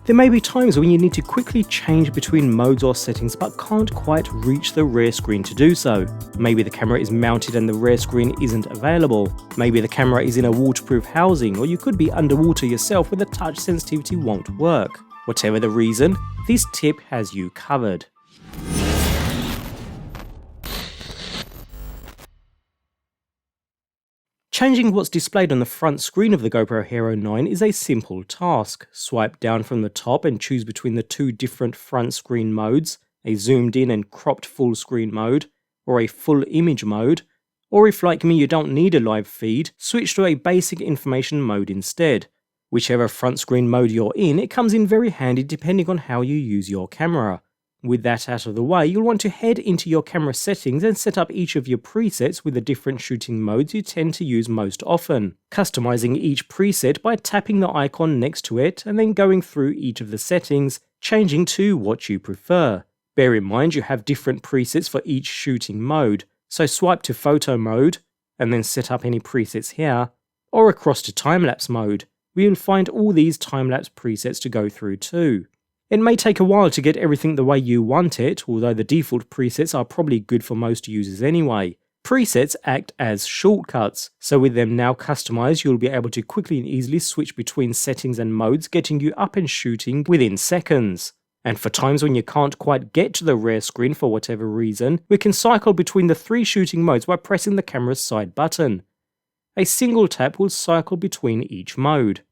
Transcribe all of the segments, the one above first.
There may be times when you need to quickly change between modes or settings but can't quite reach the rear screen to do so. Maybe the camera is mounted and the rear screen isn't available. Maybe the camera is in a waterproof housing, or you could be underwater yourself where the touch sensitivity won't work. Whatever the reason, this tip has you covered. Changing what's displayed on the front screen of the GoPro Hero 9 is a simple task. Swipe down from the top and choose between the two different front screen modes, a zoomed in and cropped full screen mode, or a full image mode, or if like me you don't need a live feed, switch to a basic information mode instead. Whichever front screen mode you're in, it comes in very handy depending on how you use your camera. With that out of the way, you'll want to head into your camera settings and set up each of your presets with the different shooting modes you tend to use most often, customizing each preset by tapping the icon next to it and then going through each of the settings, changing to what you prefer. Bear in mind you have different presets for each shooting mode, so swipe to photo mode and then set up any presets here, or across to time-lapse mode, where you'll find all these time-lapse presets to go through too. It may take a while to get everything the way you want it, although the default presets are probably good for most users anyway. Presets act as shortcuts, so with them now customized you'll be able to quickly and easily switch between settings and modes, getting you up and shooting within seconds. And for times when you can't quite get to the rear screen for whatever reason, we can cycle between the three shooting modes by pressing the camera's side button. A single tap will cycle between each mode.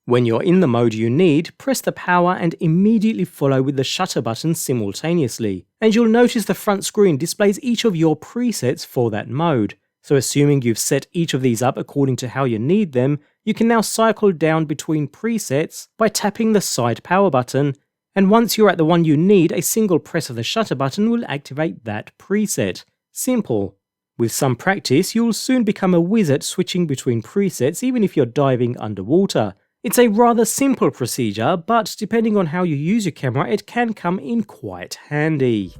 When you're in the mode you need, press the power and immediately follow with the shutter button simultaneously, and you'll notice the front screen displays each of your presets for that mode. So assuming you've set each of these up according to how you need them, you can now cycle down between presets by tapping the side power button, and once you're at the one you need, a single press of the shutter button will activate that preset. Simple. With some practice, you'll soon become a whiz at switching between presets even if you're diving underwater. It's a rather simple procedure, but depending on how you use your camera, it can come in quite handy.